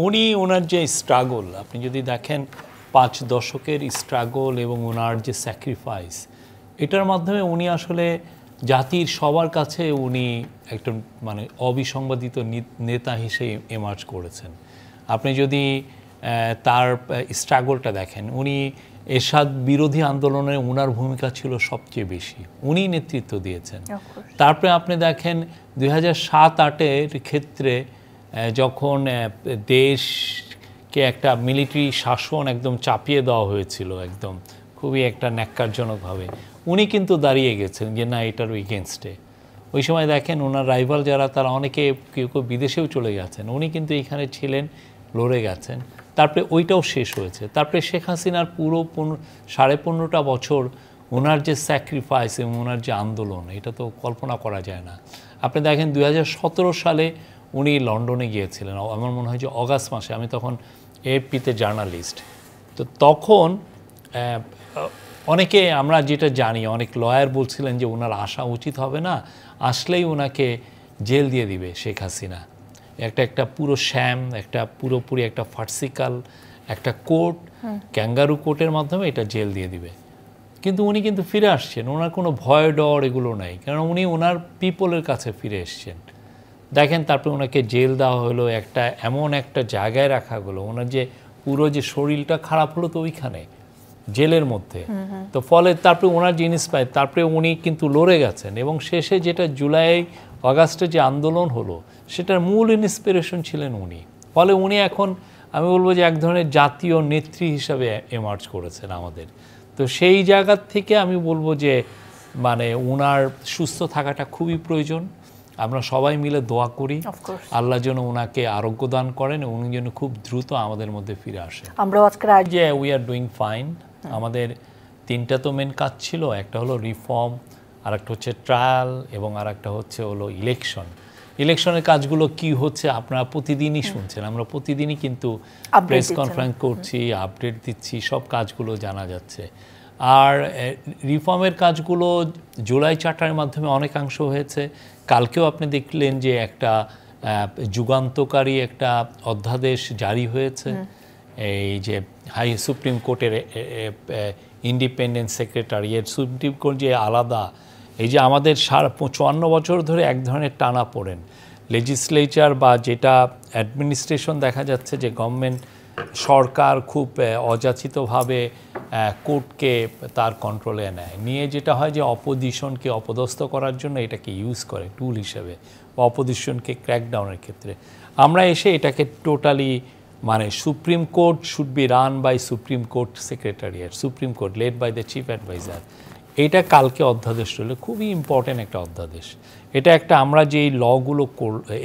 উনি ওনার যে স্ট্রাগল, আপনি যদি দেখেন 5 দশকের স্ট্রাগল এবং ওনার যে স্যাক্রিফাইস, এটার মাধ্যমে উনি আসলে জাতির সবার কাছে উনি একটা মানে অবিসংবাদিত নেতা হিসেবে এমার্জ করেছেন। আপনি যদি তার স্ট্রাগলটা দেখেন, উনি এরশাদ বিরোধী আন্দোলনে ওনার ভূমিকা ছিল সবচেয়ে বেশি, উনি নেতৃত্ব দিয়েছেন। তারপরে আপনি দেখেন 2007-08-এর ক্ষেত্রে যখন দেশকে একটা মিলিটারি শাসন একদম চাপিয়ে দেওয়া হয়েছিল, একদম খুবই একটা ন্যাক্কারজনকভাবে, উনি কিন্তু দাঁড়িয়ে গেছেন যে না, এটার এগেনস্টে। ওই সময় দেখেন ওনার রাইভাল যারা, তারা অনেকে কেউ কেউ বিদেশেও চলে গেছেন, উনি কিন্তু এখানে ছিলেন, লড়ে গেছেন। তারপরে ওইটাও শেষ হয়েছে। তারপরে শেখ হাসিনার পুরো 15.5 বছর ওনার যে স্যাক্রিফাইস এবং ওনার যে আন্দোলন, এটা তো কল্পনা করা যায় না। আপনি দেখেন 2017 সালে উনি লন্ডনে গিয়েছিলেন, আমার মনে হয় যে অগাস্ট মাসে, আমি তখন এএফপিতে জার্নালিস্ট। তো তখন অনেকে, আমরা যেটা জানি, অনেক লয়ার বলছিলেন যে ওনার আসা উচিত হবে না, আসলেই ওনাকে জেল দিয়ে দিবে শেখ হাসিনা। একটা পুরো শ্যাম, একটা পুরোপুরি একটা ফার্সিকাল একটা কোর্ট, ক্যাঙ্গারু কোর্টের মাধ্যমে এটা জেল দিয়ে দিবে। কিন্তু উনি কিন্তু ফিরে আসছেন, ওনার কোনো ভয় ডর এগুলো নাই, কারণ উনি ওনার পিপলের কাছে ফিরে এসছেন। দেখেন তারপরে ওনাকে জেল দেওয়া হলো, একটা এমন একটা জায়গায় রাখা হলো, ওনার যে পুরো যে শরীরটা খারাপ হলো তো ওইখানে জেলের মধ্যে। তো ফলে তারপরে ওনার জিনিস পায়, তারপরে উনি কিন্তু লড়ে গেছেন, এবং শেষে যেটা জুলাই আগস্টে যে আন্দোলন হলো, সেটার মূল ইন্সপিরেশন ছিলেন উনি। ফলে উনি এখন, আমি বলবো যে এক ধরনের জাতীয় নেত্রী হিসাবে এমার্জ করেছেন আমাদের। তো সেই জায়গার থেকে আমি বলবো যে মানে ওনার সুস্থ থাকাটা খুবই প্রয়োজন। আমরা সবাই মিলে দোয়া করি আল্লাহ যেন ওনাকে আরোগ্য দান করেন, উনি যেন খুব দ্রুত আমাদের মধ্যে ফিরে আসেন। আমরা আজকে যে উই আর ডুইং ফাইন। আমাদের 3টা তো মেন কাজ ছিল, একটা হলো রিফর্ম, আর একটা হচ্ছে ট্রায়াল, এবং আর একটা হচ্ছে হলো ইলেকশন। ইলেকশনের কাজগুলো কি হচ্ছে আপনারা প্রতিদিনই শুনছেন, আমরা প্রতিদিনই কিন্তু প্রেস কনফারেন্স করছি, আপডেট দিচ্ছি, সব কাজগুলো জানা যাচ্ছে। আর রিফর্মের কাজগুলো জুলাই চার্টারের মাধ্যমে অনেকাংশ হয়েছে। কালকেও আপনি দেখলেন যে একটা যুগান্তকারী একটা অধ্যাদেশ জারি হয়েছে, এই যে সুপ্রিম কোর্টের ইন্ডিপেন্ডেন্ট সেক্রেটারিয়েট, সুপ্রিম কোর্ট যে আলাদা, এই যে আমাদের 54 বছর ধরে এক ধরনের টানা পড়েন লেজিসলেচার বা যেটা অ্যাডমিনিস্ট্রেশন, দেখা যাচ্ছে যে গভর্নমেন্ট সরকার খুব অযাচিতভাবে কোর্টকে তার কন্ট্রোলে নেয়, নিয়ে যেটা হয় যে অপোজিশনকে অপদস্থ করার জন্য এটাকে ইউজ করে টুল হিসেবে, বা অপোজিশনকে ক্র্যাকডাউনের ক্ষেত্রে। আমরা এসে এটাকে টোটালি মানে supreme court should be run by supreme court secretariat, supreme court led by the chief adviser. এইটা কালকে অধ্যাদেশ হলো, খুবই ইম্পর্টেন্ট একটা অধ্যাদেশ। এটা একটা আমরা যেই লগুলো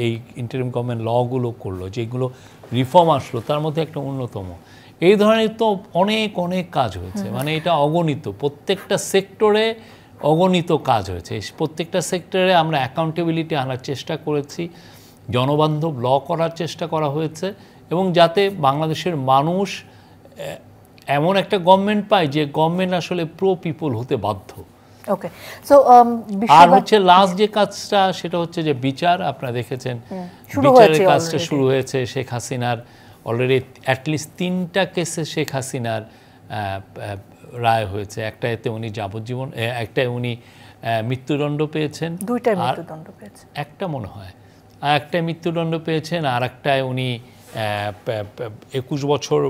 এই ইন্টারিম গভর্নমেন্ট লগুলো করলো, যেগুলো রিফর্ম আসলো, তার মধ্যে একটা অন্যতম। এই ধরনের তো অনেক অনেক কাজ হয়েছে, মানে এটা অগণিত, প্রত্যেকটা সেক্টরে অগণিত কাজ হয়েছে। প্রত্যেকটা সেক্টরে আমরা অ্যাকাউন্টেবিলিটি আনার চেষ্টা করেছি, জনবান্ধব ল করার চেষ্টা করা হয়েছে, এবং যাতে বাংলাদেশের মানুষ এমন একটা গভর্নমেন্ট পায় যে গভর্নমেন্ট আসলে প্রো পিপল হতে বাধ্য। ওকে, সো আর হচ্ছে লাস্ট যে কাজটা, সেটা হচ্ছে যে বিচার। আপনারা দেখেছেন বিচারের কাজটা শুরু হয়েছে। শেখ হাসিনার অলরেডি অ্যাটলিস্ট 3টা কেসে শেখ হাসিনার রায় হয়েছে। একটাতে উনি যাবজ্জীবন, একটাই উনি মৃত্যুদণ্ড পেয়েছেন, 2টা মৃত্যুদণ্ড পেয়েছেন, একটা মনে হয়, আর একটা মৃত্যুদণ্ড পেয়েছেন, আর একটায় উনি 21 বছর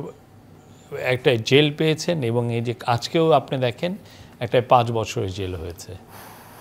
একটা জেল পেয়েছেন, এবং এই যে আজকেও আপনি দেখেন একটা 5 বছরের জেল হয়েছে।